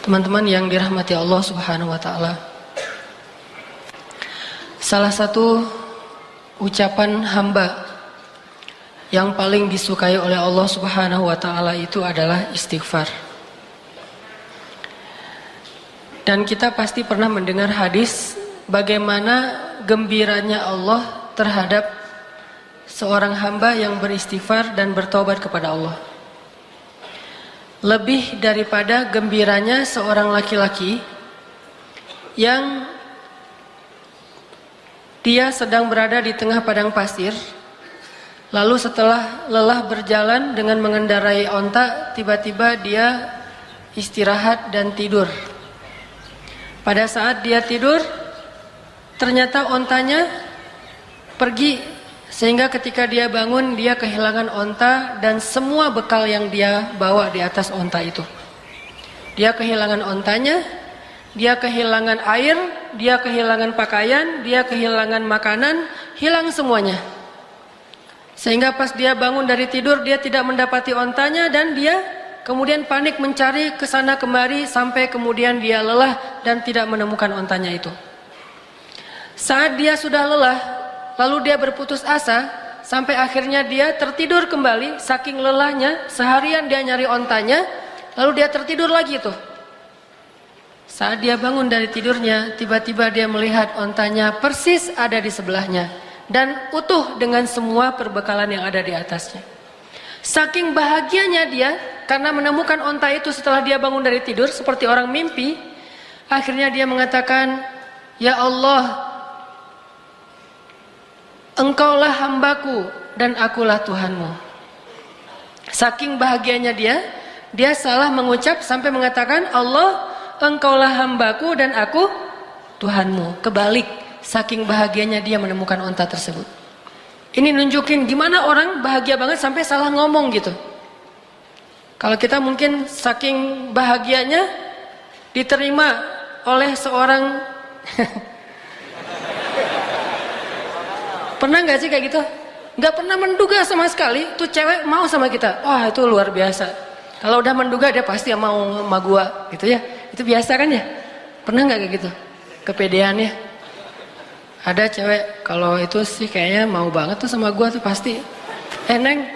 Teman-teman yang dirahmati Allah Subhanahu wa taala. Salah satu ucapan hamba yang paling disukai oleh Allah Subhanahu wa taala itu adalah istighfar. Dan kita pasti pernah mendengar hadis bagaimana gembiranya Allah terhadap seorang hamba yang beristighfar dan bertobat kepada Allah. Lebih daripada gembiranya seorang laki-laki yang dia sedang berada di tengah padang pasir, lalu setelah lelah berjalan dengan mengendarai onta, tiba-tiba dia istirahat dan tidur. Pada saat dia tidur, ternyata ontanya pergi. Sehingga ketika dia bangun, dia kehilangan onta dan semua bekal yang dia bawa di atas onta itu. Dia kehilangan ontanya, dia kehilangan air, dia kehilangan pakaian, dia kehilangan makanan, hilang semuanya. Sehingga pas dia bangun dari tidur, dia tidak mendapati ontanya dan dia kemudian panik mencari ke sana kemari sampai kemudian dia lelah dan tidak menemukan ontanya itu. Saat dia sudah lelah, lalu dia berputus asa sampai akhirnya dia tertidur kembali saking lelahnya, seharian dia nyari ontanya, lalu dia tertidur lagi tuh. Saat dia bangun dari tidurnya, tiba-tiba dia melihat ontanya persis ada di sebelahnya dan utuh dengan semua perbekalan yang ada di atasnya. Saking bahagianya dia karena menemukan onta itu setelah dia bangun dari tidur seperti orang mimpi, akhirnya dia mengatakan, "Ya Allah, Engkaulah hambaku dan akulah Tuhanmu." Saking bahagianya dia salah mengucap sampai mengatakan, "Allah, Engkaulah hambaku dan aku Tuhanmu." Kebalik, saking bahagianya dia menemukan onta tersebut. Ini nunjukin gimana orang bahagia banget sampai salah ngomong gitu. Kalau kita mungkin saking bahagianya diterima oleh seorang pernah nggak sih kayak gitu? Nggak pernah menduga sama sekali tuh cewek mau sama kita. Wah, itu luar biasa. Kalau udah menduga dia pasti mau sama gua gitu ya. Itu biasa kan ya? Pernah nggak kayak gitu? Kepedeannya. Ada cewek kalau itu sih kayaknya mau banget tuh sama gua tuh pasti. Neng,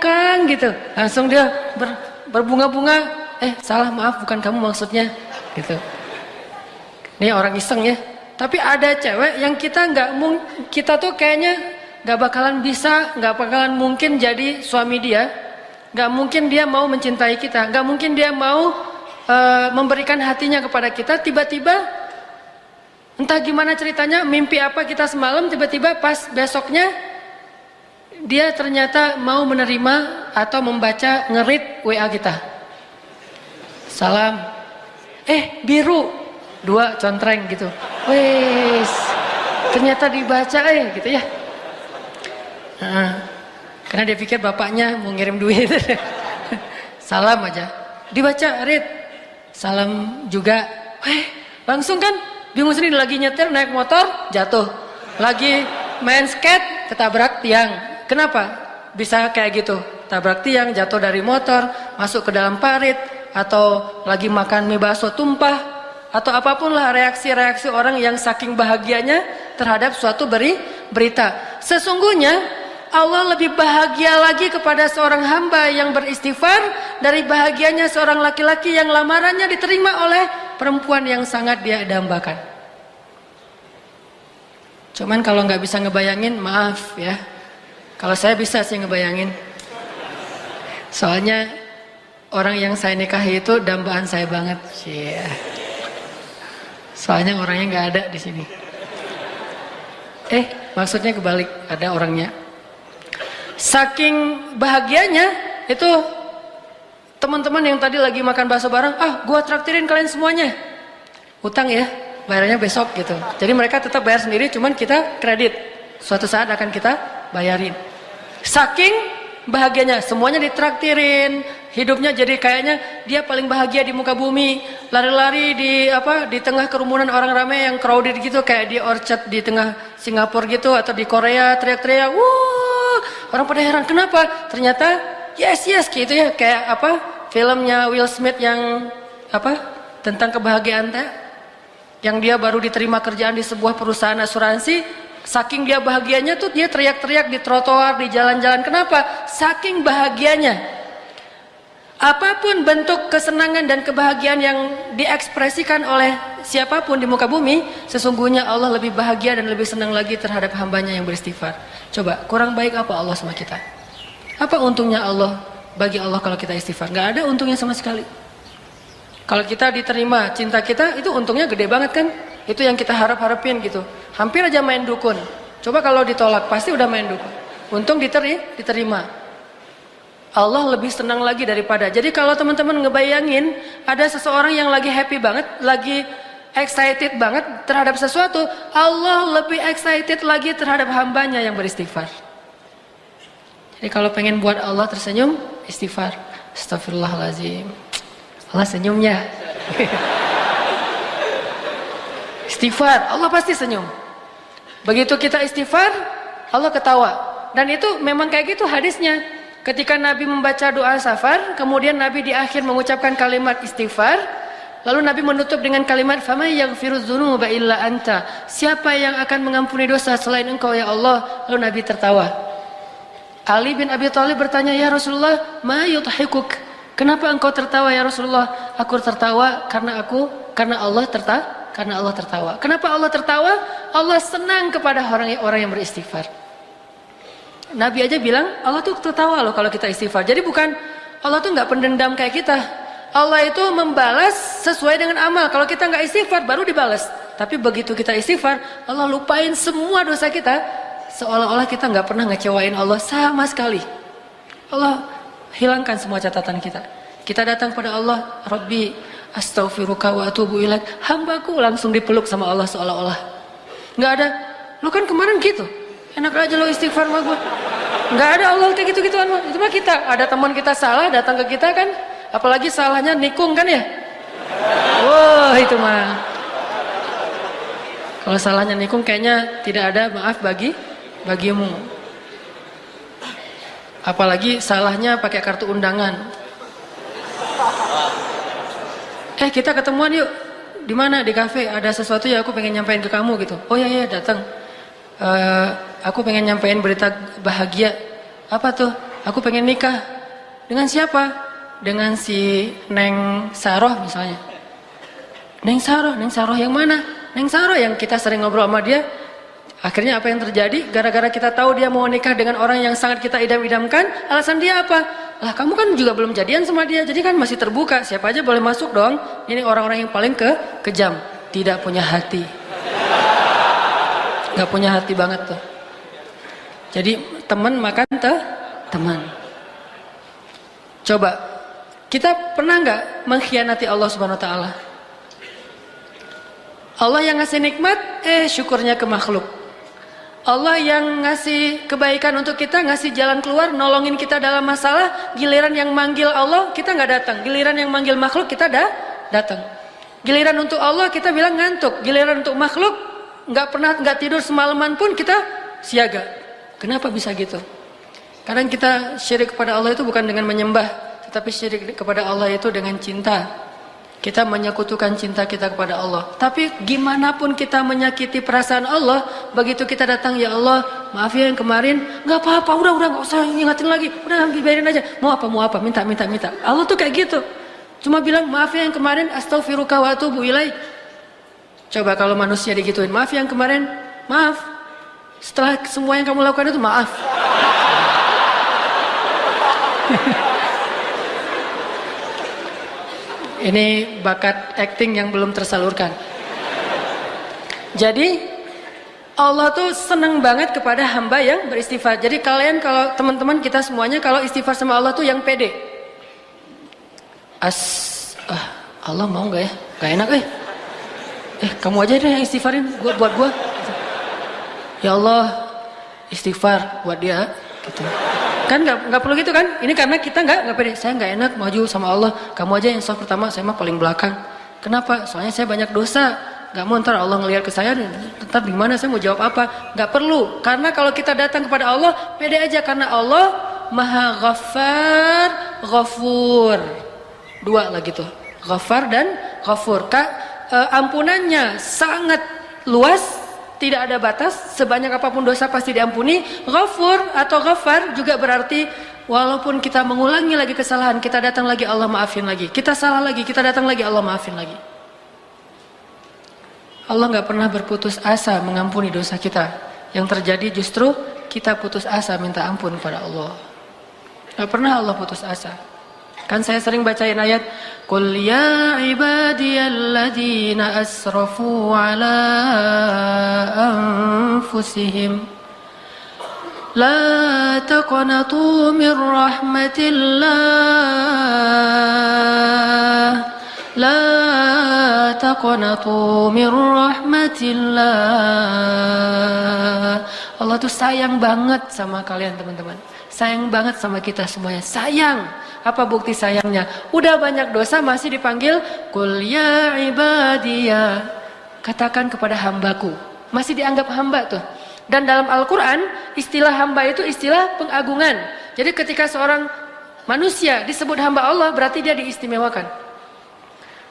Kang gitu. Langsung dia berbunga-bunga. Salah, maaf, bukan kamu maksudnya gitu. Ini orang iseng ya. Tapi ada cewek yang kita tuh kayaknya nggak bakalan bisa, nggak bakalan mungkin jadi suami dia, nggak mungkin dia mau mencintai kita, nggak mungkin dia mau memberikan hatinya kepada kita. Tiba-tiba entah gimana ceritanya, mimpi apa kita semalam, tiba-tiba pas besoknya dia ternyata mau menerima atau membaca nge-read WA kita. Salam, biru 2 contreng gitu. Wes, ternyata dibaca gitu ya. Karena dia pikir bapaknya mau ngirim duit. Salam aja, dibaca, read. Salam juga. Langsung kan bingung sendiri, lagi nyetir naik motor jatuh, lagi main skate ketabrak tiang. Kenapa bisa kayak gitu? Tabrak tiang, jatuh dari motor, masuk ke dalam parit, atau lagi makan mie bakso tumpah, atau apapun lah reaksi-reaksi orang yang saking bahagianya terhadap suatu berita. Sesungguhnya Allah lebih bahagia lagi kepada seorang hamba yang beristighfar dari bahagianya seorang laki-laki yang lamarannya diterima oleh perempuan yang sangat dia dambakan. Cuman kalau nggak bisa ngebayangin, maaf ya. Kalau saya bisa sih ngebayangin. Soalnya orang yang saya nikahi itu dambaan saya banget. Soalnya orangnya nggak ada di sini. Maksudnya kebalik, ada orangnya. Saking bahagianya itu teman-teman yang tadi lagi makan bakso bareng, gua traktirin kalian semuanya. Utang ya, bayarnya besok gitu. Jadi mereka tetap bayar sendiri, cuman kita kredit. Suatu saat akan kita bayarin. Saking bahagianya, semuanya ditraktirin, hidupnya jadi kayaknya dia paling bahagia di muka bumi, lari-lari di tengah kerumunan orang ramai yang crowded gitu, kayak di Orchard di tengah Singapura gitu, atau di Korea teriak-teriak, wuh, orang pada heran kenapa? Ternyata yes gitu ya, kayak filmnya Will Smith yang tentang kebahagiaan teh? Yang dia baru diterima kerjaan di sebuah perusahaan asuransi, saking dia bahagianya tuh dia teriak-teriak di trotoar, di jalan-jalan. Kenapa? Saking bahagianya. Apapun bentuk kesenangan dan kebahagiaan yang diekspresikan oleh siapapun di muka bumi, sesungguhnya Allah lebih bahagia dan lebih senang lagi terhadap hambanya yang beristighfar. Coba, kurang baik apa Allah sama kita? Apa untungnya Allah bagi Allah kalau kita istighfar? Gak ada untungnya sama sekali. Kalau kita diterima cinta kita, itu untungnya gede banget kan? Itu yang kita harap-harapin gitu. Hampir aja main dukun. Coba kalau ditolak, pasti udah main dukun. Untung diterima. Allah lebih senang lagi daripada. Jadi kalau teman-teman ngebayangin ada seseorang yang lagi happy banget, lagi excited banget terhadap sesuatu, Allah lebih excited lagi terhadap hambanya yang beristighfar. Jadi kalau pengen buat Allah tersenyum, istighfar. Astagfirullahaladzim. Allah senyumnya. Istighfar, Allah pasti senyum. Begitu kita istighfar, Allah ketawa. Dan itu memang kayak gitu hadisnya. Ketika Nabi membaca doa safar, kemudian Nabi di akhir mengucapkan kalimat istighfar, lalu Nabi menutup dengan kalimat faman yaghfirudz dzunuba illa anta. Siapa yang akan mengampuni dosa selain Engkau ya Allah? Lalu Nabi tertawa. Ali bin Abi Thalib bertanya, "Ya Rasulullah, ma yudhikuk?" Kenapa engkau tertawa ya Rasulullah? Aku tertawa karena Allah tertawa. Kenapa Allah tertawa? Allah senang kepada orang yang beristighfar. Nabi aja bilang Allah tuh tertawa loh kalau kita istighfar. Jadi bukan Allah tuh nggak pendendam kayak kita. Allah itu membalas sesuai dengan amal. Kalau kita nggak istighfar baru dibalas. Tapi begitu kita istighfar, Allah lupain semua dosa kita, seolah-olah kita nggak pernah ngecewain Allah sama sekali. Allah hilangkan semua catatan kita. Kita datang pada Allah, Rabbi astaghfiruka wa atubu ilaik. Hambaku langsung dipeluk sama Allah seolah-olah. Nggak ada. Lu kan kemarin gitu. Enak aja lo istighfar sama gue. Nggak ada Allah kayak gitu-gituan mah. Itu mah kita. Ada teman kita salah datang ke kita kan. Apalagi salahnya nikung kan ya. Wah itu mah. Kalau salahnya nikung kayaknya tidak ada maaf bagimu. Apalagi salahnya pakai kartu undangan. Kita ketemuan yuk. Di mana? Di kafe. Ada sesuatu yang aku pengen nyampein ke kamu gitu. Oh ya datang. Aku pengen nyampein berita bahagia. Apa tuh? Aku pengen nikah. Dengan siapa? Dengan si Neng Saroh misalnya. Neng Saroh yang mana? Neng Saroh yang kita sering ngobrol sama dia. Akhirnya apa yang terjadi? Gara-gara kita tahu dia mau nikah dengan orang yang sangat kita idam-idamkan, alasan dia apa? Lah kamu kan juga belum jadian sama dia, jadi kan masih terbuka. Siapa aja boleh masuk dong. Ini orang-orang yang paling kejam. Tidak punya hati. Gak punya hati banget tuh. Jadi teman makan teman. Coba kita pernah nggak mengkhianati Allah Subhanahu Wa Taala? Allah yang ngasih nikmat, syukurnya ke makhluk. Allah yang ngasih kebaikan untuk kita, ngasih jalan keluar, nolongin kita dalam masalah. Giliran yang manggil Allah kita nggak datang. Giliran yang manggil makhluk kita datang. Giliran untuk Allah kita bilang ngantuk. Giliran untuk makhluk nggak tidur semalaman pun kita siaga. Kenapa bisa gitu? Kadang kita syirik kepada Allah itu bukan dengan menyembah, tetapi syirik kepada Allah itu dengan cinta. Kita menyekutukan cinta kita kepada Allah. Tapi gimana pun kita menyakiti perasaan Allah, begitu kita datang, ya Allah, maaf ya yang kemarin, nggak apa-apa, udah nggak usah ingatin lagi, udah biarin aja. Mau apa, minta. Allah tuh kayak gitu. Cuma bilang maaf ya yang kemarin, astaghfiruka wa atubu ilaik. Coba kalau manusia digituin, maaf yang kemarin, maaf. Setelah semua yang kamu lakukan itu maaf. Ini bakat acting yang belum tersalurkan. Jadi Allah tuh senang banget kepada hamba yang beristighfar. Jadi kalian kalau teman-teman kita semuanya kalau istighfar sama Allah tuh yang pede. Allah mau nggak ya? Gak enak kamu aja deh yang istighfarin buat gua. Ya Allah, istighfar buat dia gitu. Kan nggak perlu gitu kan? Ini karena kita nggak pede. Saya nggak enak maju sama Allah. Kamu aja yang soft pertama, saya mah paling belakang. Kenapa? Soalnya saya banyak dosa. Nggak mau ntar Allah ngelihat ke saya, ntar gimana saya mau jawab apa? Nggak perlu. Karena kalau kita datang kepada Allah, pede aja karena Allah Maha Ghaffar, Ghafur. Dua lagi tuh. Ghaffar dan Ghafur. Ampunannya sangat luas, tidak ada batas, sebanyak apapun dosa pasti diampuni. Ghafur atau Ghaffar juga berarti walaupun kita mengulangi lagi kesalahan, kita datang lagi Allah maafin lagi. Kita salah lagi, kita datang lagi Allah maafin lagi. Allah nggak pernah berputus asa mengampuni dosa kita. Yang terjadi justru kita putus asa minta ampun kepada Allah. Nggak pernah Allah putus asa. Kan saya sering bacain ayat Qul ya ibadiyalladzina asrafu ala anfusihim la taqnatu min rahmatillah la taqnatu min rahmatillah. Allah tuh sayang banget sama kalian teman-teman. Sayang banget sama kita semuanya. Sayang. Apa bukti sayangnya? Udah banyak dosa masih dipanggil Qul ya ibadiyah. Katakan kepada hambaku. Masih dianggap hamba tuh. Dan dalam Al-Quran istilah hamba itu istilah pengagungan. Jadi ketika seorang manusia disebut hamba Allah berarti dia diistimewakan.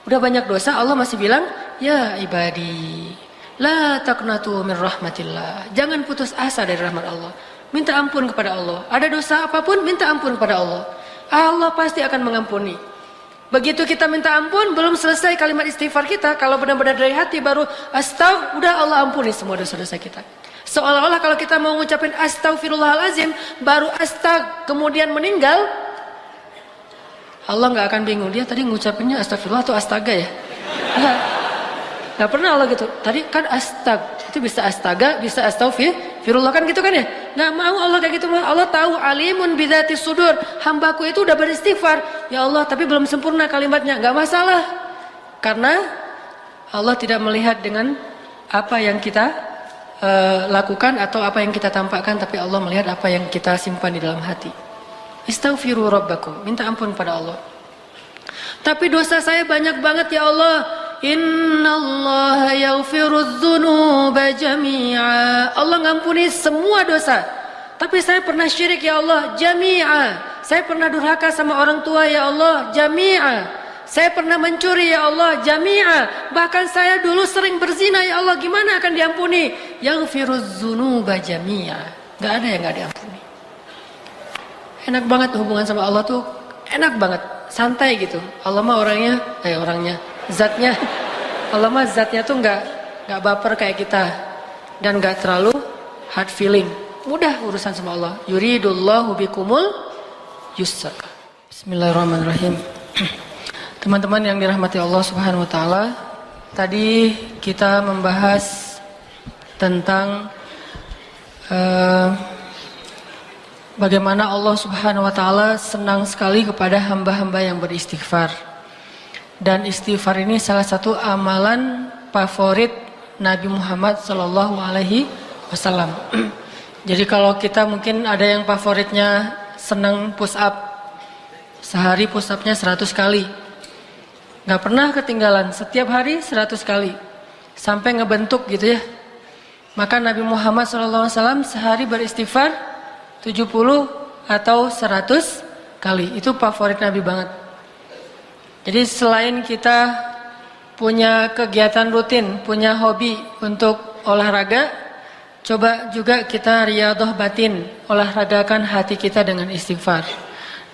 Udah banyak dosa Allah masih bilang ya ibadi la taqnatu min rahmatillah. Jangan putus asa dari rahmat Allah. Minta ampun kepada Allah. Ada dosa apapun minta ampun kepada Allah. Allah pasti akan mengampuni. Begitu kita minta ampun, belum selesai kalimat istighfar kita, kalau benar-benar dari hati baru astaghfirullah, udah Allah ampuni semua dosa-dosa kita. Seolah-olah kalau kita mau ngucapin astaghfirullahalazim, baru kemudian meninggal, Allah nggak akan bingung, dia tadi ngucapinnya astagfirullah atau astaga ya? Nggak pernah Allah gitu. Tadi kan itu bisa astaga, bisa astaghfirullah kan gitu kan ya? Nggak mau Allah kayak gitu. Allah tahu alimun bidzatis sudur. Hambaku itu udah beristighfar. Ya Allah, tapi belum sempurna kalimatnya. Nggak masalah. Karena Allah tidak melihat dengan apa yang kita lakukan atau apa yang kita tampakkan, tapi Allah melihat apa yang kita simpan di dalam hati. Istaghfiru rabbakum. Minta ampun pada Allah. Tapi dosa saya banyak banget ya Allah. Innallaha yaghfirudz dzunuba jami'a. Allah ngampuni semua dosa. Tapi saya pernah syirik ya Allah, jami'a. Saya pernah durhaka sama orang tua ya Allah, jami'a. Saya pernah mencuri ya Allah, jami'a. Bahkan saya dulu sering berzina ya Allah, gimana akan diampuni? Yaghfirudz dzunuba jami'a. Enggak ada yang enggak diampuni. Enak banget hubungan sama Allah tuh, enak banget, santai gitu. Allah mah zatnya Allah mah zatnya tuh nggak baper kayak kita dan nggak terlalu hard feeling, mudah urusan sama Allah. Yuridullahu bikumul yusra. Bismillahirrahmanirrahim. Teman-teman yang dirahmati Allah Subhanahu wa taala, tadi kita membahas tentang bagaimana Allah Subhanahu wa taala senang sekali kepada hamba-hamba yang beristighfar. Dan istighfar ini salah satu amalan favorit Nabi Muhammad Sallallahu Alaihi Wasallam. Jadi kalau kita mungkin ada yang favoritnya senang push up, sehari push upnya 100 kali, nggak pernah ketinggalan, setiap hari 100 kali, sampai ngebentuk gitu ya. Maka Nabi Muhammad Sallallahu Alaihi Wasallam sehari beristighfar 70 atau 100 kali, itu favorit Nabi banget. Jadi selain kita punya kegiatan rutin, punya hobi untuk olahraga, coba juga kita riyadhah batin, olahragakan hati kita dengan istighfar.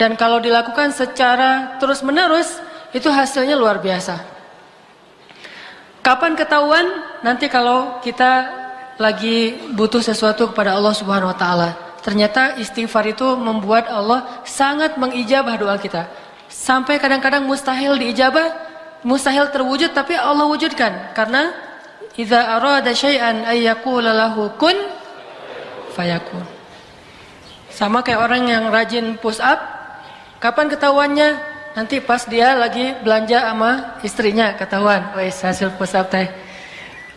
Dan kalau dilakukan secara terus-menerus, itu hasilnya luar biasa. Kapan ketahuan? Nanti kalau kita lagi butuh sesuatu kepada Allah Subhanahu wa taala. Ternyata istighfar itu membuat Allah sangat mengijabah doa kita. Sampai kadang-kadang mustahil diijabah, mustahil terwujud, tapi Allah wujudkan. Karena idza arada syai'an ay yaqula lahu kun fayakun. Sama kayak orang yang rajin push up, kapan ketahuannya? Nanti pas dia lagi belanja sama istrinya ketahuan, wes hasil push up teh.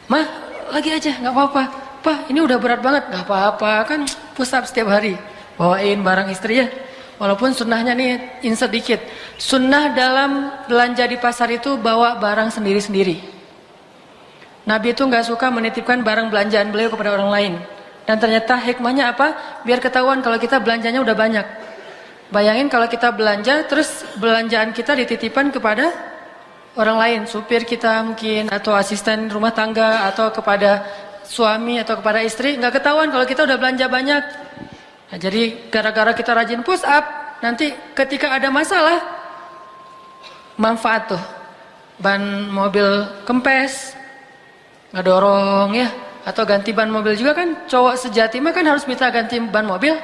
Mah, lagi aja, nggak apa-apa. Pak, ini udah berat banget, nggak apa-apa, kan push up setiap hari. Bawain barang istri ya. Walaupun sunnahnya nih insert dikit. Sunnah dalam belanja di pasar itu bawa barang sendiri-sendiri. Nabi itu nggak suka menitipkan barang belanjaan beliau kepada orang lain. Dan ternyata hikmahnya apa? Biar ketahuan kalau kita belanjanya udah banyak. Bayangin kalau kita belanja, terus belanjaan kita dititipkan kepada orang lain, supir kita mungkin, atau asisten rumah tangga, atau kepada suami atau kepada istri, nggak ketahuan kalau kita udah belanja banyak. Nah, jadi gara-gara kita rajin push up, nanti ketika ada masalah, manfaat tuh. Ban mobil kempes, ngedorong ya, atau ganti ban mobil juga kan, cowok sejati mah kan harus minta ganti ban mobil.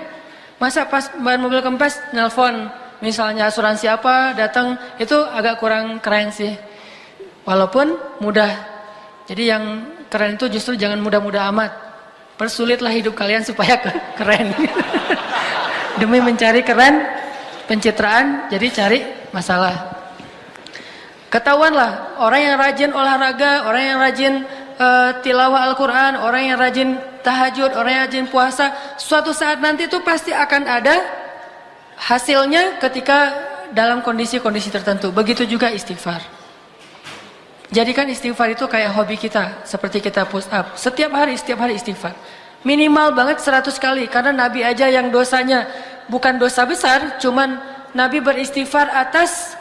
Masa pas ban mobil kempes nelpon misalnya asuransi apa datang, itu agak kurang keren sih. Walaupun mudah. Jadi yang keren itu justru jangan mudah-mudah amat. Persulitlah hidup kalian supaya keren. Demi mencari keren, pencitraan, jadi cari masalah. Ketahuanlah orang yang rajin olahraga, orang yang rajin tilawah Al-Quran, orang yang rajin tahajud, orang yang rajin puasa, suatu saat nanti itu pasti akan ada hasilnya ketika dalam kondisi-kondisi tertentu. Begitu juga istighfar. Jadikan istighfar itu kayak hobi kita, seperti kita push up. Setiap hari istighfar. Minimal banget 100 kali, karena Nabi aja yang dosanya bukan dosa besar, cuman Nabi beristighfar atas,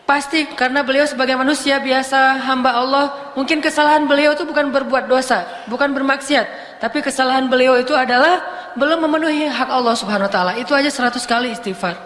pasti karena beliau sebagai manusia biasa, hamba Allah, mungkin kesalahan beliau itu bukan berbuat dosa, bukan bermaksiat, tapi kesalahan beliau itu adalah belum memenuhi hak Allah Subhanahu wa taala. Itu aja 100 kali istighfar.